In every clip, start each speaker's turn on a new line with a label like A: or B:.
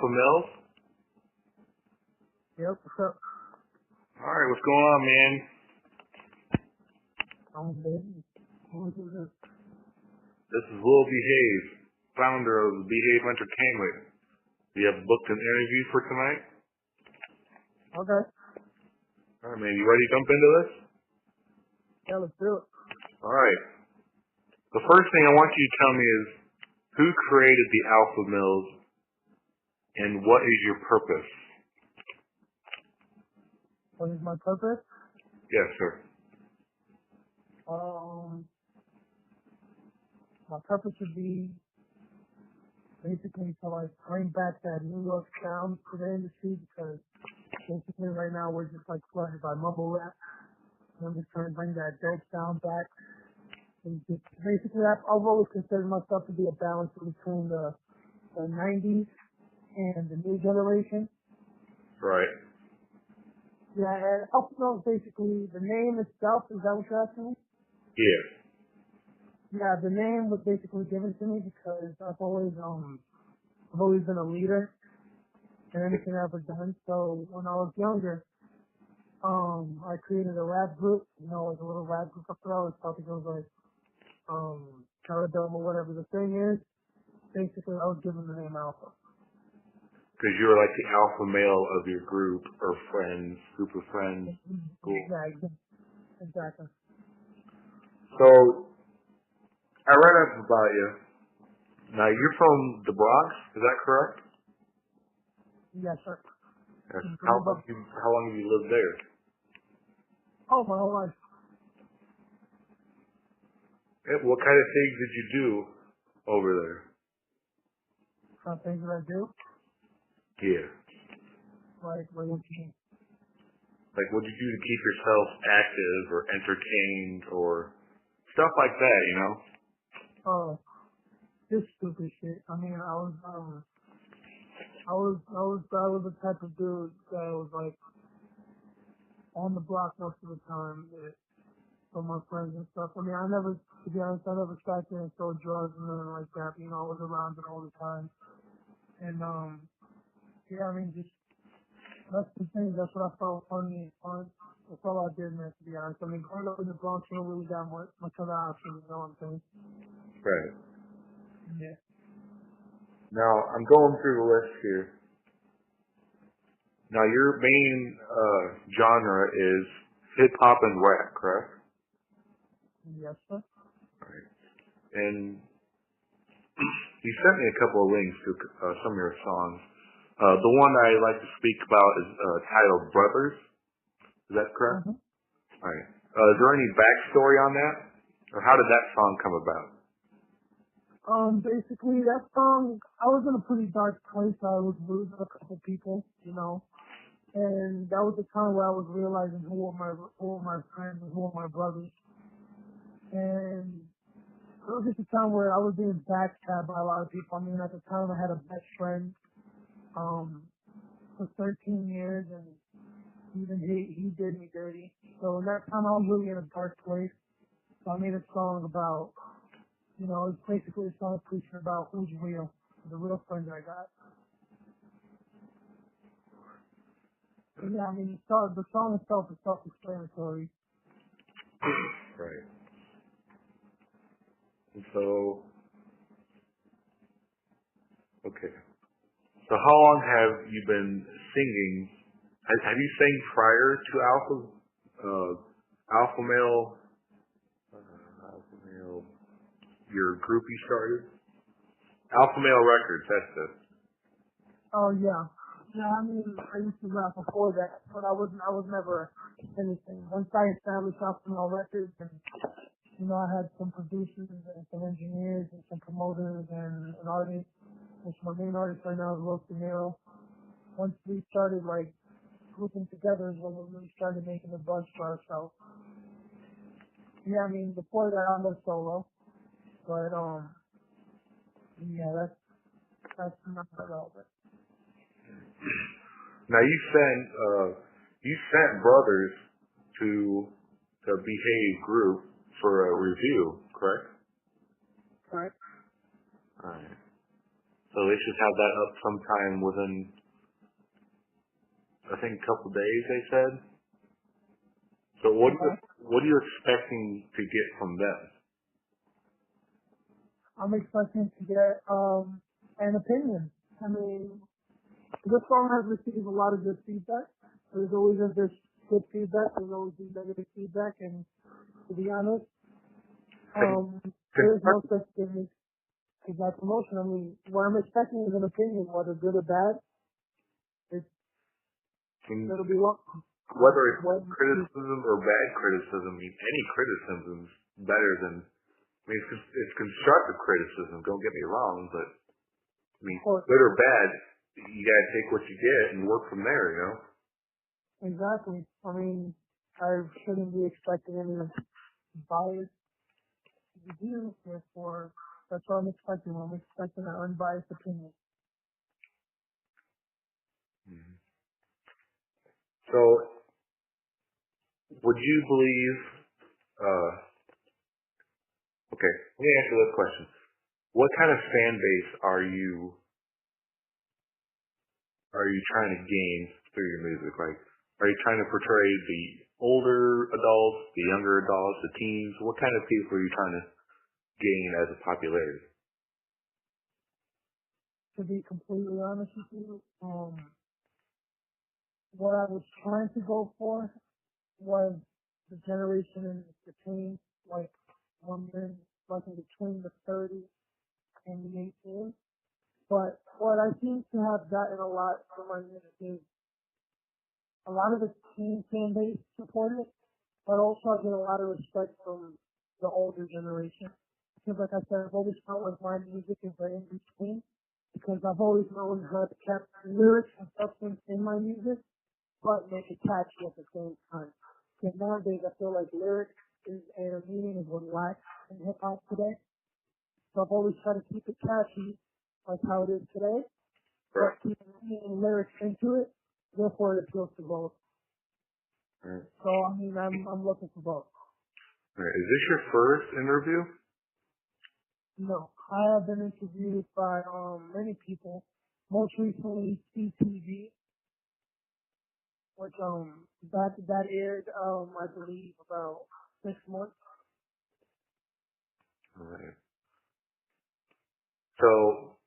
A: Alpha Millz?
B: Yep, what's up?
A: Alright, what's going on, man?
B: I'm good. Who's this?
A: This is Lil Behave, founder of Behave Entertainment. You have booked an interview for tonight?
B: Okay.
A: Alright, man, you ready to jump into this?
B: Yeah, let's do it.
A: Alright. The first thing I want you to tell me is, who created the Alpha Millz, and what is your purpose?
B: What is my purpose?
A: Yes, sir.
B: My purpose would be basically to like bring back that New York sound to the industry, because basically right now we're just like flooded by mumble rap. And I'm just trying to bring that dope sound back. And just basically, I've always considered myself to be a balance between the 90s and the new generation.
A: Right.
B: Yeah, and Alpha Millz, basically, the name itself, is that what you're asking me?
A: Yeah.
B: Yeah, the name was basically given to me because I've always been a leader in anything I've ever done. So when I was younger, I created a rap group, like a little rap group. After all, it's probably goes like, Caradome or whatever the thing is. Basically, I was given the name Alpha.
A: Because you were like the alpha male of your group or friends, group of friends. Cool.
B: Yeah, exactly.
A: So, I read up about you. Now, you're from the Bronx, is that correct?
B: Yes, sir.
A: Yes. How long have you lived there?
B: Oh, my whole life.
A: What kind of things did you do over there?
B: Some things that I do.
A: Yeah.
B: Like, what do you mean?
A: Like, what did you do to keep yourself active or entertained or stuff like that, you know?
B: Oh, this stupid shit. I mean, I was the type of dude that was like on the block most of the time with my friends and stuff. I mean, to be honest, I never sat there and sold drugs and nothing like that. I was around it all the time. And, yeah, I mean, just, that's the thing. That's what I felt funny and fun. That's all I did, man, to be honest. I mean, growing up in the Bronx, you don't really got much other options, you know what I'm saying?
A: Right.
B: Yeah.
A: Now, I'm going through the list here. Now, your main genre is hip-hop and rap, correct?
B: Yes, sir.
A: Right. And you sent me a couple of links to some of your songs. The one I like to speak about is titled Brothers. Is that correct?
B: Mm-hmm.
A: All right. Is there any backstory on that? Or how did that song come about?
B: Basically, that song, I was in a pretty dark place. I was losing a couple people, and that was the time where I was realizing who were my friends and who were my brothers. And it was just a time where I was being backstabbed by a lot of people. I mean, at the time, I had a best friend for 13 years, and even he did me dirty. So in that time, I was really in a dark place. So I made a song about, it's basically a song preaching about who's real, the real friends I got. And yeah, I mean, the song itself is self-explanatory.
A: Right. And so, okay. So how long have you been singing? Have you sang prior to Alpha Male, your group you started? Alpha Male Records, that's it.
B: Oh yeah. Yeah, I mean, I used to rap before that, but I was never anything. Once I established Alpha Male Records, and I had some producers and some engineers and some promoters and an artist, which my main artist right now is Los Nero. Once we started like grouping together is when we really started making a buzz for ourselves. Yeah, I mean, before that I was solo, but yeah, that's not relevant.
A: Now you sent Brothers to the Behave group for a review, correct?
B: Correct.
A: Alright. So they should have that up sometime within, I think, a couple of days, they said. So what are you expecting to get from them?
B: I'm expecting to get an opinion. I mean, this song has received a lot of good feedback. There's always good feedback. There's always negative feedback, and to be honest, there's no such thing as that promotion. I mean, what I'm expecting is an opinion, whether good or bad. It'll be welcome.
A: Whether it's criticism or bad criticism, I mean, any criticism is better than, I mean, it's constructive criticism, don't get me wrong, but, I mean, good or bad, you gotta take what you get and work from there, you know?
B: Exactly. I mean, I shouldn't be expecting any bias review, therefore, that's what I'm expecting. I'm expecting an unbiased opinion.
A: Mm-hmm. So, would you believe, okay, let me ask you this question. What kind of fan base are you trying to gain through your music? Like, are you trying to portray the older adults, the younger adults, the teens? What kind of people are you trying to gain as a popularity?
B: To be completely honest with you, what I was trying to go for was the generation in between, like women, like in between the 30s and the 18s. But what I seem to have gotten a lot from my music is a lot of the teen fan base support it, but also I get a lot of respect from the older generation. Because like I said, I've always felt like my music is very in between, because I've always known how to capture lyrics and substance in my music, but make it catchy at the same time. Because nowadays I feel like lyrics and meaning is what lacks in hip hop today. So I've always tried to keep it catchy, like how it is today, but keep meaning lyrics into it. Therefore, it appeals to both.
A: Right.
B: So I mean, I'm looking for both.
A: Right. Is this your first interview?
B: No, I have been interviewed by many people. Most recently, CTV, which that aired I believe about 6 months.
A: All right. So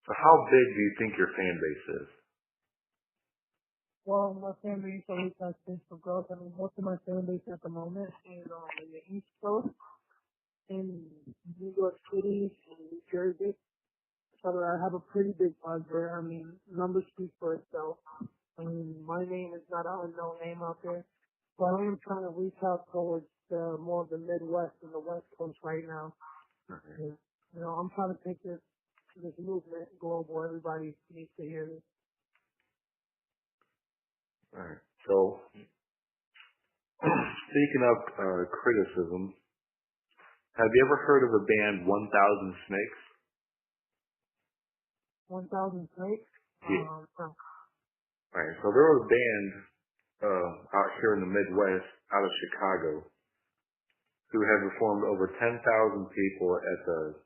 A: how big do you think your fan base is?
B: Well, my fan base always has space for growth. I mean, most of my fan base at the moment is in the East Coast, in New York City, and New Jersey. So I have a pretty big buzz there. I mean, numbers speak for itself. I mean, my name is not an unknown name out there. So I am trying to reach out towards more of the Midwest and the West Coast right now.
A: Okay.
B: You know, I'm trying to take this movement global. Everybody needs to hear this.
A: All right. So, speaking of criticism, have you ever heard of the band 1,000 Snakes?
B: 1,000 Snakes?
A: Yeah. All right. So there was a band out here in the Midwest, out of Chicago, who had performed over 10,000 people at the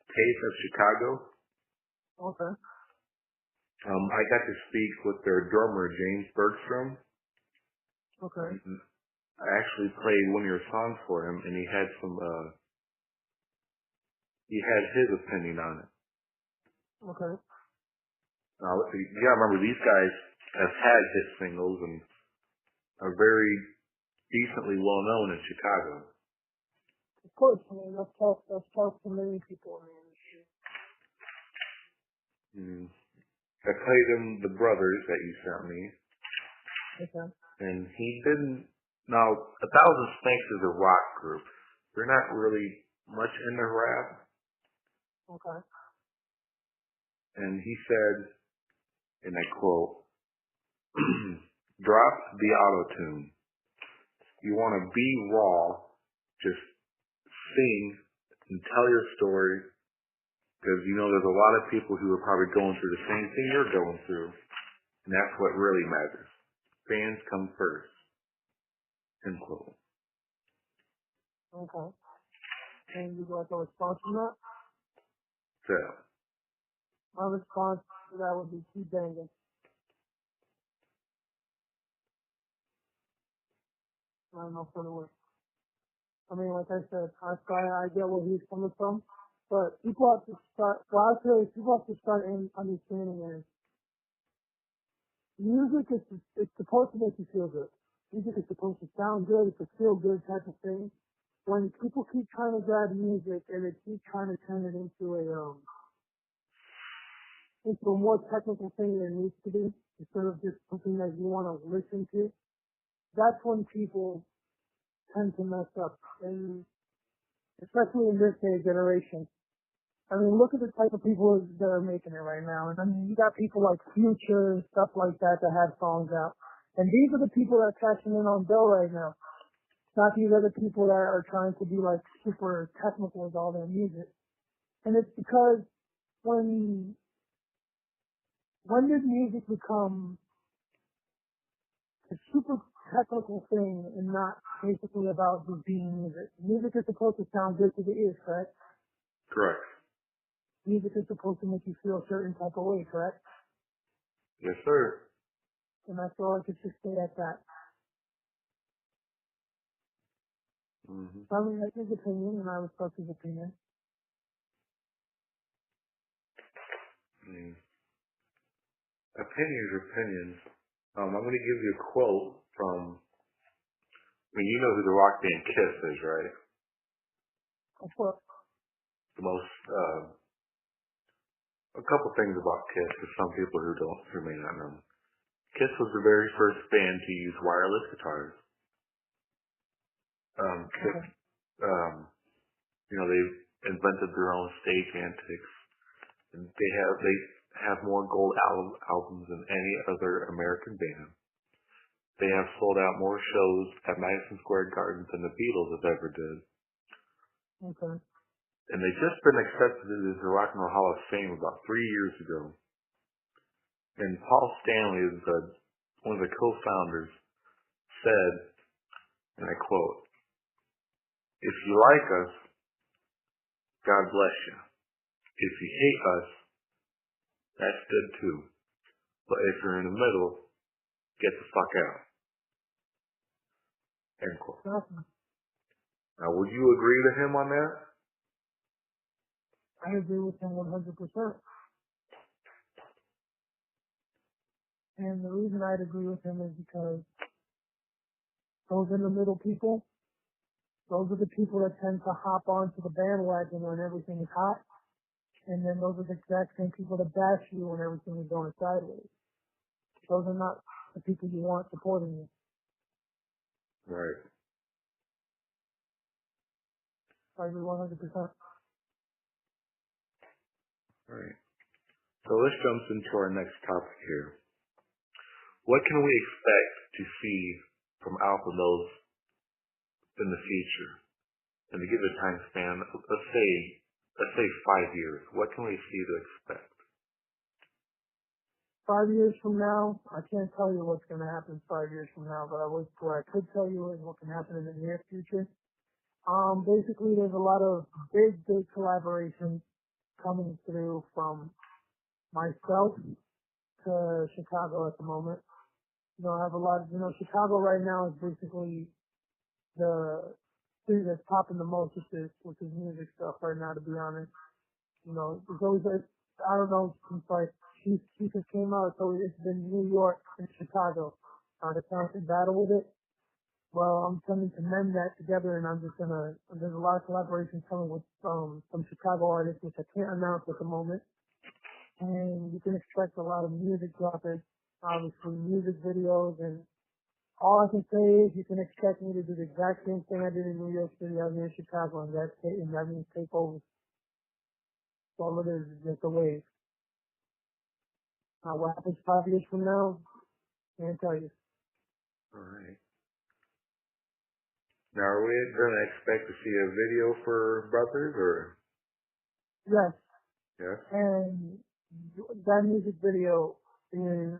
A: Taste of Chicago.
B: Okay.
A: I got to speak with their drummer, James Bergstrom.
B: Okay.
A: And I actually played one of your songs for him, and he had his opinion on it.
B: Okay.
A: Now, you gotta remember, these guys have had hit singles and are very decently well known in Chicago.
B: Of course, I mean, that's tough for many people in the industry.
A: I played him The Brothers that you sent me.
B: Okay.
A: And he didn't. Now, 1,000 Snakes is a rock group. They're not really much into rap.
B: Okay.
A: And he said, and I quote, drop the auto-tune. You want to be raw, just sing and tell your story, because you know there's a lot of people who are probably going through the same thing you're going through, and that's what really matters. Fans come first. End quote.
B: Okay. And you got a response from that?
A: Yeah.
B: My response to that would be keep banging. I don't know further words. I mean, like I said, I get where he's coming from, but people have to start, well, I feel like people have to start understanding is music is, it's supposed to make you feel good. Music is supposed to sound good, it's a feel good type of thing. When people keep trying to grab music and they keep trying to turn it into a more technical thing than it needs to be, instead of just something that you want to listen to, that's when people tend to mess up. And especially in this day generation. I mean, look at the type of people that are making it right now. And I mean, you got people like Future and stuff like that that have songs out. And these are the people that are cashing in on Bill right now. Not these other people that are trying to be like super technical with all their music. And it's because when did music become a super technical thing and not basically about just being music? Music is supposed to sound good to the ears, correct?
A: Correct.
B: Music is supposed to make you feel a certain type of way, correct?
A: Yes, sir.
B: And that's all I could just say at that.
A: Mm-hmm.
B: I mean, that's his opinion, and I respect his opinion.
A: Opinions are opinions. I'm going to give you a quote from, I mean, you know who the rock band Kiss is, right?
B: Of course.
A: The most, a couple things about Kiss for some people who may not know. Kiss was the very first band to use wireless guitars. Kiss, they invented their own stage antics. And they have more gold albums than any other American band. They have sold out more shows at Madison Square Garden than the Beatles have ever did.
B: Okay.
A: And they've just been accepted into the Rock and Roll Hall of Fame about 3 years ago. And Paul Stanley, one of the co-founders, said, and I quote, "If you like us, God bless you. If you hate us, that's good too. But if you're in the middle, get the fuck out." End quote.
B: Awesome.
A: Now, would you agree to him on that?
B: I agree with him 100%. And the reason I'd agree with him is because those in the middle people, those are the people that tend to hop onto the bandwagon when everything is hot. And then those are the exact same people that bash you when everything is going sideways. Those are not the people you want supporting you.
A: Right.
B: I agree 100%.
A: Right. So let's jump into our next topic here. What can we expect to see from Alpha Millz in the future? And to give a time span, let's say 5 years. What can we see to expect?
B: 5 years from now, I can't tell you what's going to happen 5 years from now, but what I could tell you is what can happen in the near future. Basically, there's a lot of big collaborations coming through from myself to Chicago at the moment. I have a lot of, Chicago right now is basically the city that's popping the most with this music stuff right now, to be honest. There's always, I don't know, since like Chief has came out, so it's been New York and Chicago. The constant battle with it. Well, I'm trying to mend that together, and there's a lot of collaborations coming with some Chicago artists, which I can't announce at the moment. And you can expect a lot of music dropping, obviously music videos, and all I can say is you can expect me to do the exact same thing I did in New York City out here in Chicago, and that means take over. So all it is just a wave. Now, what happens 5 years from now, can't tell you.
A: All right. Now, are we going to expect to see a video for Brothers, or?
B: Yes.
A: Yes.
B: And that music video is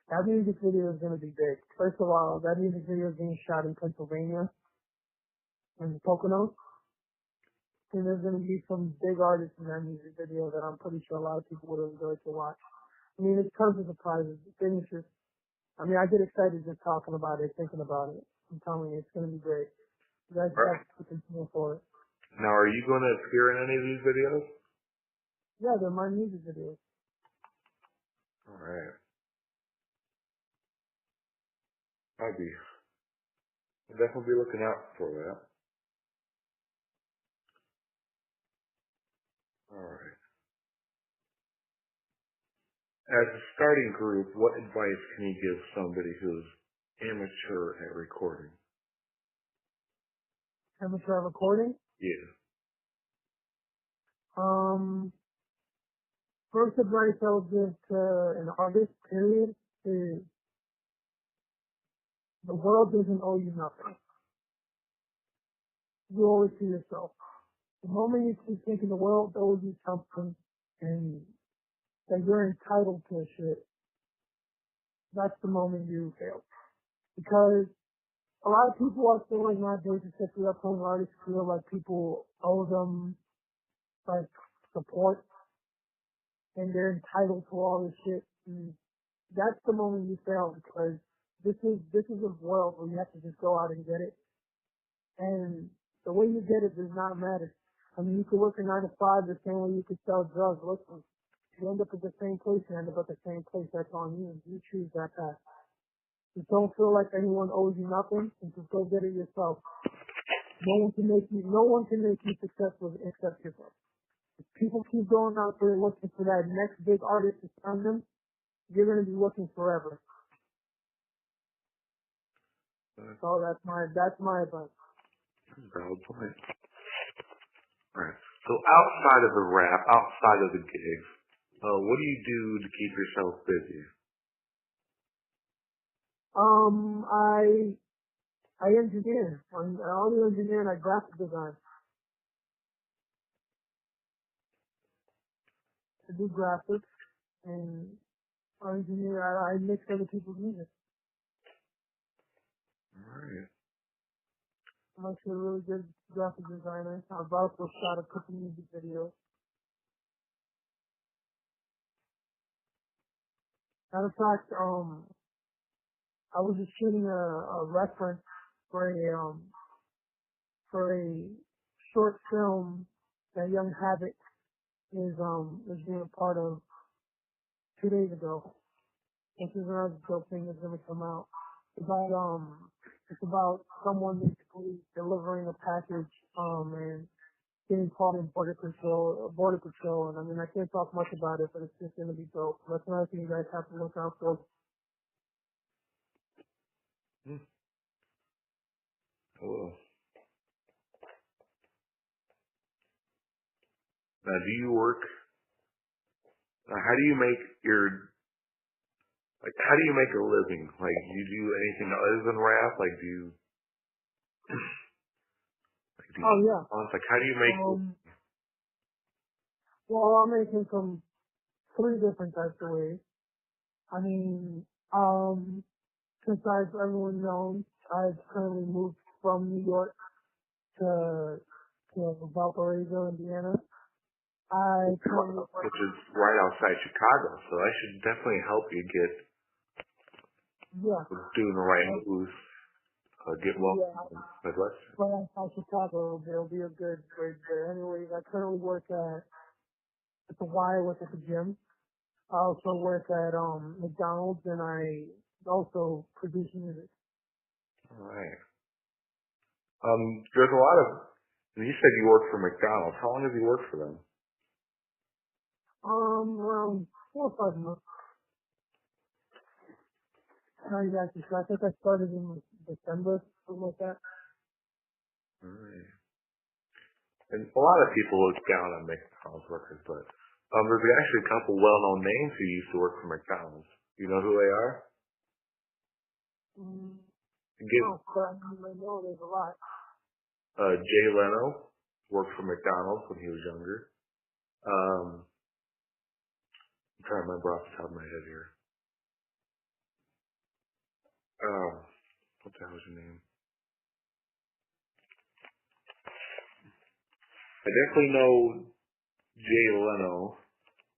B: that music video is going to be big. First of all, that music video is being shot in Pennsylvania, in Poconos. And there's going to be some big artists in that music video that I'm pretty sure a lot of people would have enjoyed to watch. I mean, it's tons of surprises. The thing is just, I mean, I get excited just talking about it, thinking about it. I'm telling you, it's going to be great. You guys have to continue for it.
A: Now, are you going to appear in any of these videos?
B: Yeah, they're my music videos.
A: All right. I'll definitely be looking out for that. All right. As a starting group, what advice can you give somebody who's amateur at recording?
B: Amateur recording?
A: Yeah.
B: First advice I would give to an artist, period, is the world doesn't owe you nothing. You owe it to yourself. The moment you keep thinking the world owes you something and that you're entitled to shit, that's the moment you fail. Because a lot of people are feeling nowadays, especially upcoming artists, feel like people owe them like support and they're entitled to all this shit. And that's the moment you fail, because this is a world where you have to just go out and get it. And the way you get it does not matter. I mean, you could work a 9 to 5 the same way you could sell drugs. Listen, you end up at the same place, you end up at the same place. That's on you. You choose that path. Just don't feel like anyone owes you nothing, and just go get it yourself. No one can make you successful except yourself. If people keep going out there looking for that next big artist to sign them, you're gonna be looking forever. So that's my advice.
A: Valid point. Alright. So outside of the rap, outside of the gigs, what do you do to keep yourself busy?
B: I engineer. I'm an audio engineer and I graphic design. I do graphics and I engineer. I mix other people's music.
A: Alright.
B: I'm actually a really good graphic designer. I've also shot a couple music videos. Matter of fact, I was just shooting a reference for a short film that Young Habit is being a part of 2 days ago. This is another dope thing that's gonna come out. It's about someone basically delivering a package, and getting caught in border patrol, and I mean, I can't talk much about it, but it's just gonna be dope. That's another thing you guys have to look out for.
A: Cool. Now, do you work? How do you make how do you make a living? Like, do you do anything other than rap? Like, do you?
B: Oh yeah.
A: Like, how do you make?
B: Well, I'm making from 3 different types of ways. I mean, since everyone knows, I've currently moved from New York to Valparaiso, Indiana.
A: Which is right outside Chicago, so I should definitely help you get doing the right moves. Get well. Midwest.
B: Right outside Chicago, there'll be a good bridge there. Anyways, I currently work at the Y, work at the gym. I also work at McDonald's, and I also produce music.
A: All right. There's a lot of. You said you work for McDonald's. How long have you worked for them?
B: Around 4 or 5 months. Not exactly sure. I think I started in December, something like that.
A: All right. And a lot of people look down on McDonald's workers, but there's actually a couple well-known names who used to work for McDonald's. You know who they are?
B: No, but I know there's a lot.
A: Jay Leno worked for McDonald's when he was younger. I'm trying to remember off the top of my head here. What the hell was your name? I definitely know Jay Leno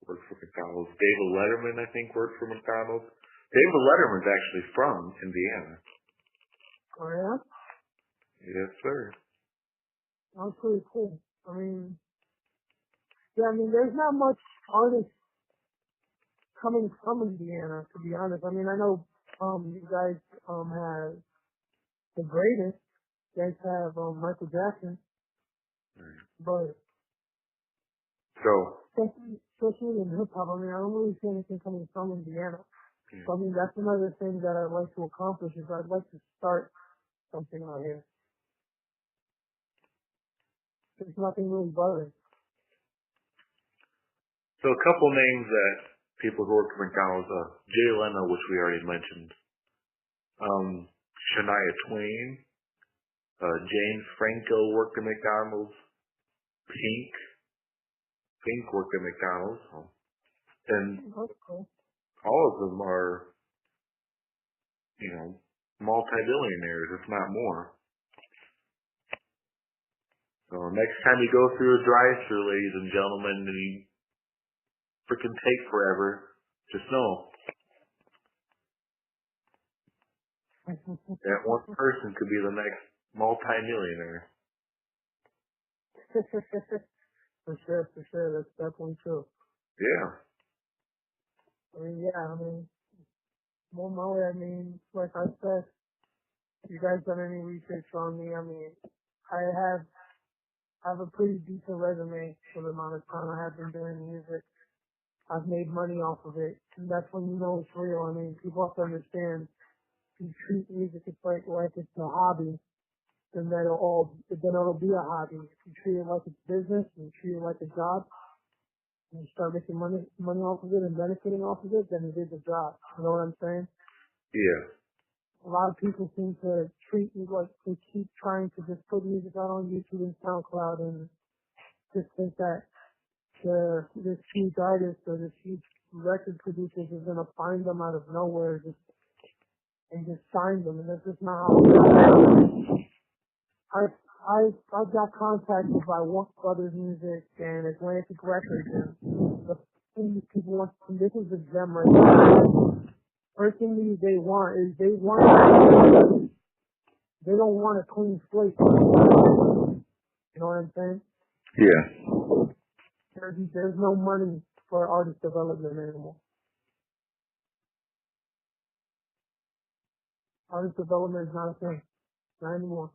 A: works for McDonald's. David Letterman, I think, works for McDonald's. David Letterman's actually from Indiana.
B: Oh, yeah?
A: Yes, sir.
B: That's pretty cool. I mean, there's not much artists coming from Indiana, to be honest. I mean, I know, you guys, have the greatest. You guys have, Michael Jackson.
A: Right.
B: But,
A: So,
B: especially in hip-hop, I mean, I don't really see anything coming from Indiana.
A: yeah.
B: So, I mean, that's another thing that I'd like to accomplish is I'd like to start something out here. There's nothing really buttering.
A: So a couple names that people who work at McDonald's, Jay Leno, which we already mentioned, Shania Twain, James Franco worked at McDonald's, Pink worked at McDonald's, and
B: That's cool.
A: all of them are, multi-billionaires, if not more. So next time you go through a drive-thru, ladies and gentlemen, and you freaking take forever, just know that one person could be the next multi-millionaire.
B: For sure. That's definitely true.
A: Yeah.
B: More my way, like I said, if you guys done any research on me, I have a pretty decent resume for the amount of time I have been doing music. I've made money off of it, and that's when you know it's real. People have to understand, if you treat music like it's a hobby, then it'll be a hobby. If you treat it like it's business, and you treat it like a job, and you start making money off of it and benefiting off of it, then it is a job. You know what I'm saying?
A: Yeah.
B: A lot of people seem to treat me like they keep trying to just put music out on YouTube and SoundCloud and just think that this huge artist or this huge record producer is going to find them out of nowhere and just sign them, and that's just not how it works. I've got contacted by Warner Brothers Music and Atlantic Records, and the thing these people want, and this is the gem right now. First thing they want is they don't want a clean slate. You know what I'm saying?
A: Yeah.
B: There's no money for artist development anymore. Artist development is not a thing. Not anymore.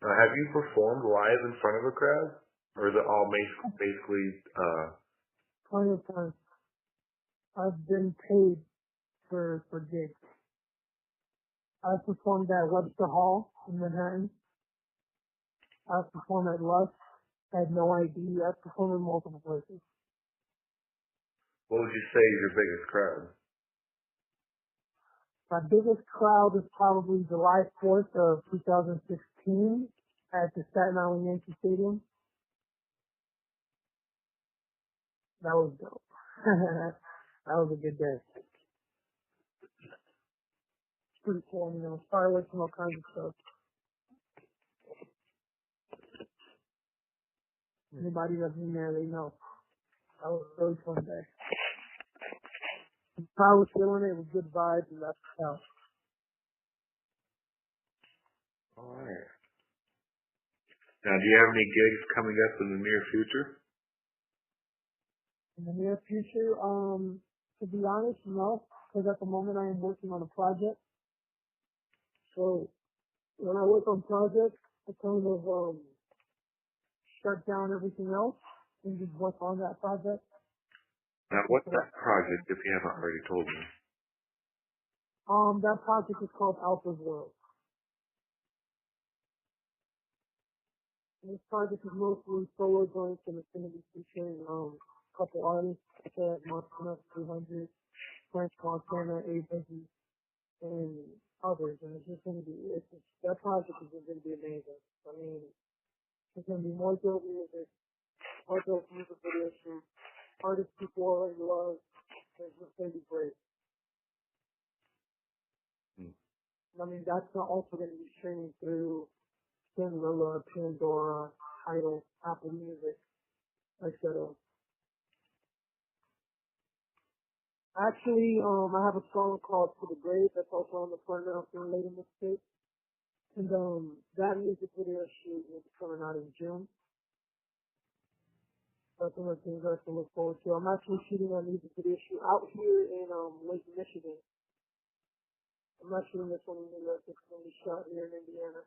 A: Have you performed live in front of a crowd? Or is it all basically,
B: Plenty of times. I've been paid for gigs. I've performed at Webster Hall in Manhattan. I've performed at Lush. I had no ID. I've performed in multiple places.
A: what would you say is your biggest crowd?
B: My biggest crowd is probably July 4th of 2016 at the Staten Island Yankee Stadium. That was dope. That was a good day. It's pretty cool, fireworks and all kinds of stuff. Anybody that's been there, they know. That was a really fun day. I was feeling it with good vibes, and that's how.
A: Alright. Now, do you have any gigs coming up in the near future?
B: In the near future, to be honest, no, because at the moment I am working on a project. So when I work on projects, I kind of shut down everything else and just work on that project.
A: Now, what's that project, if you haven't already told me?
B: That project is called Alpha Millz. This project is mostly solo joints, and it's going to be featuring a couple artists such as Montana 300, French Montana, age.Releasing, and others. And it's just going to be, that project is going to be amazing. There's going to be more dope music, more dope music videos from artists people already love. It's just going to be great. That's not also going to be streaming through Pandora, Tidal, Apple Music, etc. Actually, I have a song called To the Grave that's also on the front now for later mixtape. And that music video shoot will be coming out in June. That's one of the things I can look forward to. I'm actually shooting a music video shoot out here in Lake Michigan. I'm not shooting this one in New York. It's going to be shot here in Indiana.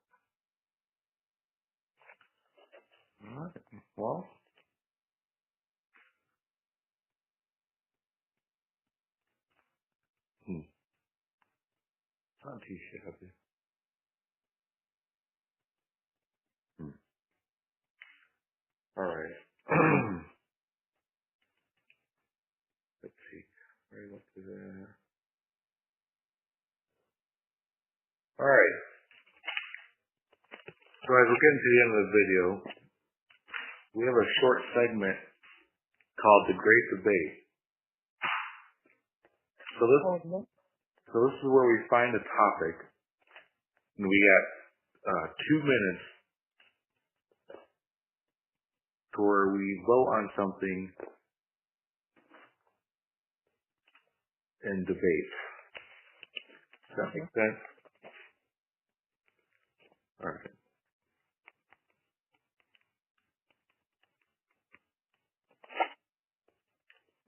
A: All right. Well, not too shabby. All right. Let's see. Right up to there. All right. So as we're getting to the end of the video, we have a short segment called The Great Debate. So this is where we find a topic, and we got 2 minutes to where we vote on something and debate. Does that make sense? All right.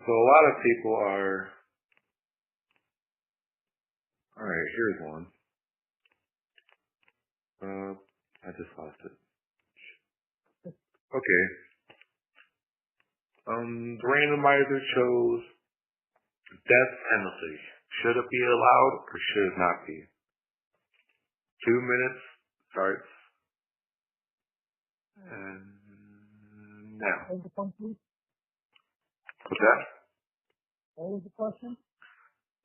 A: So a lot of people are, all right, here's one. I just lost it. Okay. The randomizer chose death penalty. Should it be allowed or should it not be? 2 minutes starts. And now.
B: What was the question?
A: What's that?
B: What was the question?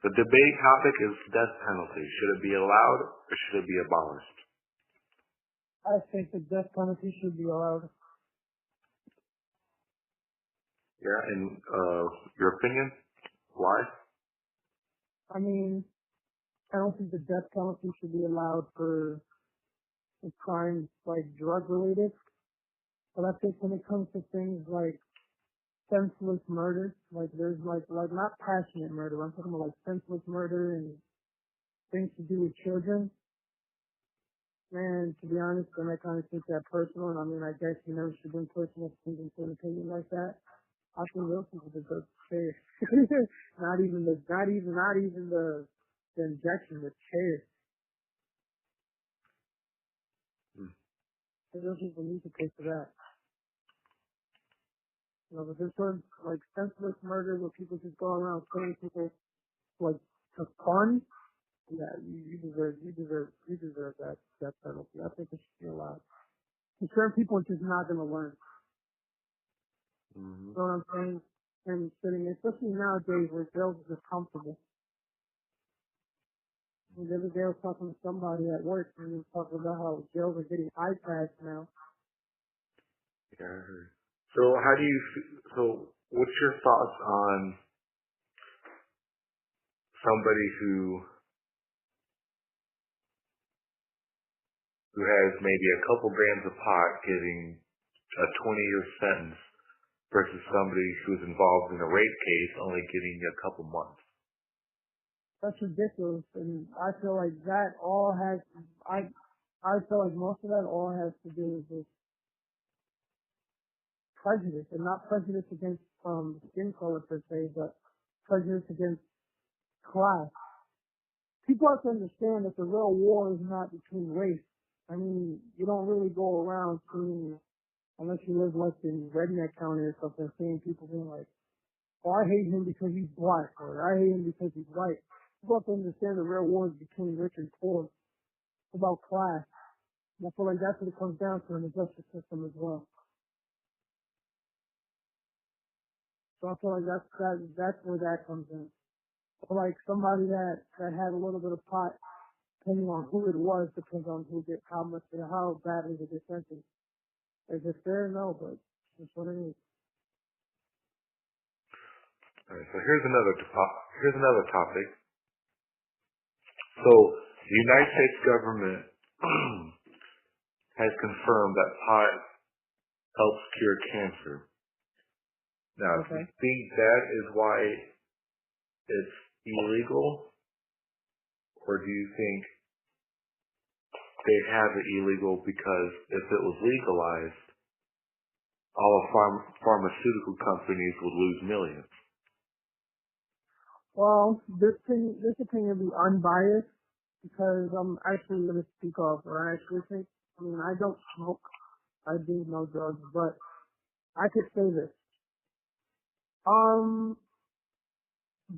A: The debate topic is death penalty. Should it be allowed or should it be abolished?
B: I think the death penalty should be allowed.
A: Yeah, and your opinion? Why?
B: I mean, I don't think the death penalty should be allowed for crimes like drug related. But I think when it comes to things like senseless murder, like there's like not passionate murder, I'm talking about like senseless murder and things to do with children. And to be honest, then I kind of take that personal. And I mean, I guess you never should bring personal things into an opinion like that. I think those people deserve to chair. not even the injection, the chair. Those people need to pay for that. You know, but there's sort of like senseless murder where people just go around killing people like for fun. Yeah, you deserve that penalty. I think it should be allowed. And certain people are just not gonna learn.
A: Mm-hmm.
B: You know what I'm saying? And sitting, especially nowadays where jails are just comfortable. And the other day I was talking to somebody at work and he was talking about how jails are getting iPads now.
A: Yeah, I heard. So what's your thoughts on somebody who has maybe a couple grams of pot getting a 20-year sentence versus somebody who's involved in a rape case only getting a couple months?
B: That's ridiculous, and I feel like that all has. I feel like most of that all has to do with prejudice, and not prejudice against skin color per se, but prejudice against class. People have to understand that the real war is not between race. I mean, you don't really go around seeing, unless you live like in redneck county or something, seeing people being like, "Oh, I hate him because he's black," or "I hate him because he's white." People have to understand the real war is between rich and poor. It's about class. And I feel like that's what it comes down to in the justice system as well. So I feel like that's where that comes in. So like somebody that had a little bit of pot, depending on who it was, depends on how badly they get sentenced. Is it fair? No, but that's what it is.
A: All right, so here's another topic. So the United States government has confirmed that pot helps cure cancer. Now, do you think that is why it's illegal, or do you think they have it illegal because if it was legalized, all of pharmaceutical companies would lose millions?
B: Well, this opinion will be unbiased because I'm actually going to speak off what I actually think. I mean, I don't smoke. I do no drugs, but I could say this.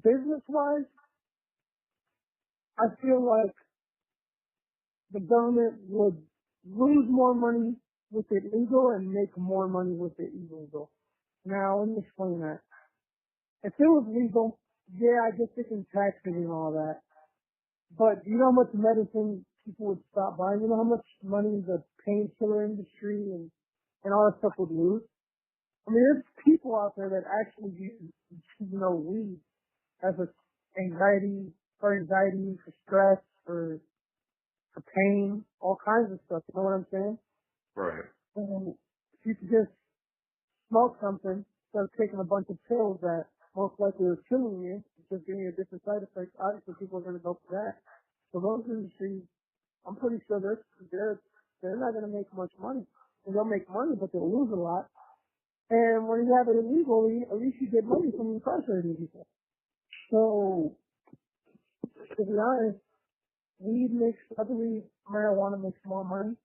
B: Business-wise, I feel like the government would lose more money with it legal and make more money with it illegal. Now, let me explain that. If it was legal, yeah, I guess they can tax it and all that. But you know how much medicine people would stop buying? You know how much money the painkiller industry and all that stuff would lose? I mean, there's people out there that actually use, weed as a for anxiety, for stress, for pain, all kinds of stuff. You know what I'm saying?
A: Right.
B: And if you could just smoke something instead of taking a bunch of pills that most likely are killing you, just giving you a different side effect, obviously people are going to go for that. So those industries, I'm pretty sure they're not going to make much money. And they'll make money, but they'll lose a lot. And when you have it illegally, at least you get money from incarcerating people. So, to be honest, I believe marijuana makes more money.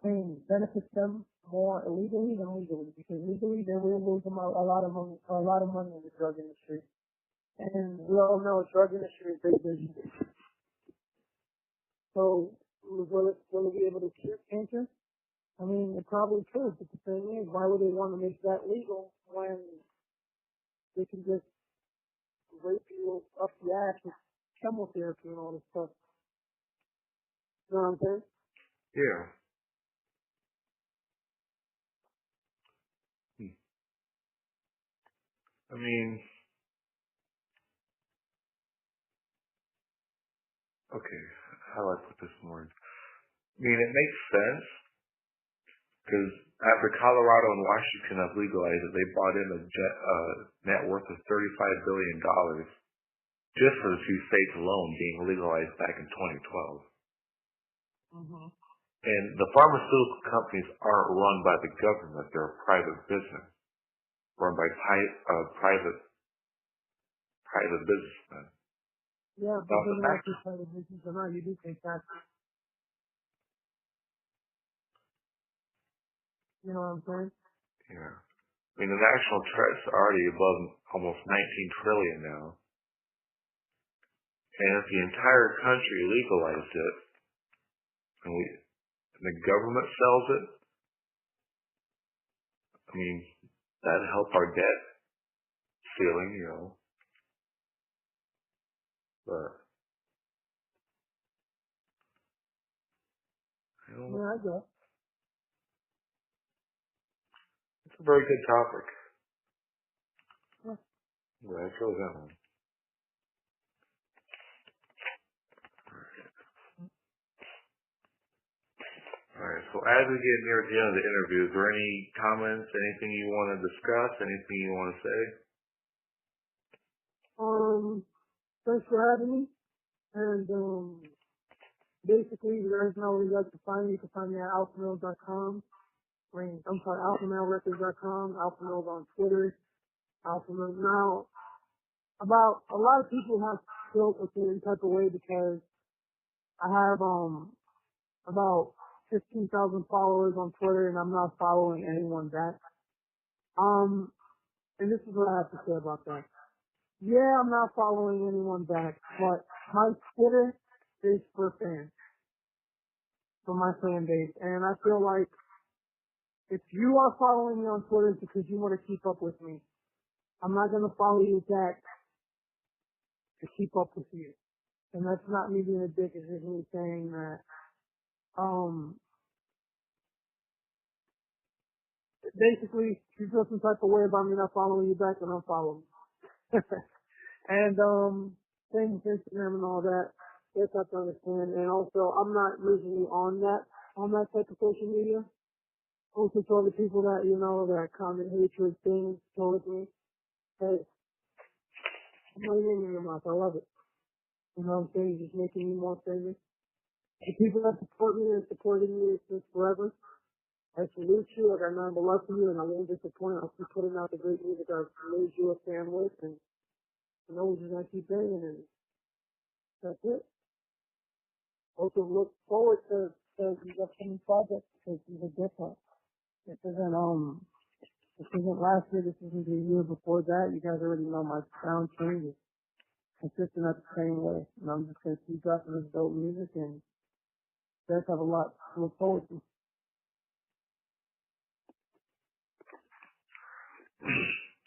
B: I mean, benefits them more illegally than legally, because legally they will lose them a lot of money in the drug industry. And we all know the drug industry is big business. So, will it be able to cure cancer? I mean, it probably could, but the thing is, why would they want to make that legal when they can just rape you up the ass with chemotherapy and all this stuff? You know what I'm saying?
A: Yeah. I mean, okay, how do I put this more? I mean, it makes sense, because after Colorado and Washington have legalized it, they brought in a net worth of $35 billion just for the two states alone being legalized back in 2012.
B: Mm-hmm.
A: And the pharmaceutical companies aren't run by the government; they're a private business, run by private businessmen.
B: Yeah, but then after private business or not, you do pay taxes. You know what I'm saying?
A: Yeah. I mean, the national threat's already above almost 19 trillion now. And if the entire country legalized it, and the government sells it, I mean, that'd help our debt ceiling, But
B: Yeah, I guess.
A: It's a very good topic.
B: Yeah.
A: Yeah, I feel that one. Alright, so as we get near the end of the interview, is there any comments, anything you want to discuss, anything you want to say?
B: Thanks for having me. And basically, there is no where you'd like to find me. You can find me at alphamillz.com. alphamillrecords.com, Alpha Millz on Twitter, Alpha Millz. Now, about a lot of people have felt a certain type of way because I have about 15,000 followers on Twitter and I'm not following anyone back. And this is what I have to say about that. Yeah, I'm not following anyone back, but my Twitter is for fans, for my fan base. And I feel like if you are following me on Twitter, it's because you want to keep up with me. I'm not going to follow you back to keep up with you. And that's not me being a dick, it's just me saying that, basically, if you feel some type of way about me not following you back, then unfollow me. And, same with Instagram and all that. That's have to understand. And also, I'm not usually on that type of social media. also to all the people that, you know, that comment hatred things towards me. Hey, I'm not even in your mouth. I love it. You know what I'm saying? Just making me more famous. The people that support me and supported me since forever, I salute you. I got nothing but love for you, and I won't disappoint. I'll keep putting out the great music I've made you a fan with, and you know, we're just gonna keep banging, and that's it. Also, look forward to these upcoming projects because these are different. This isn't last year. This isn't the year before that. You guys already know my sound changes. Consistent at the same way, and I'm just gonna keep dropping this dope music, and you guys have a lot to look forward to.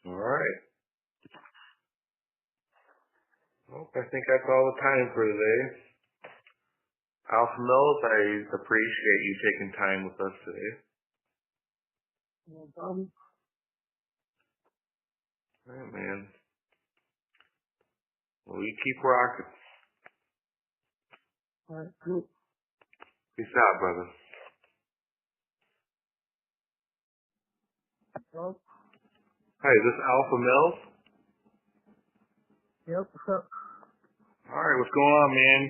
A: All right. Well, I think that's all the time for today. Alpha Millz, I appreciate you taking time with us today.
B: No problem.
A: All right, man. Well, you keep rocking.
B: All right, cool.
A: Peace out, brother.
B: Well,
A: Hi, is this Alpha Millz?
B: yep, what's up?
A: All right, what's going on, man?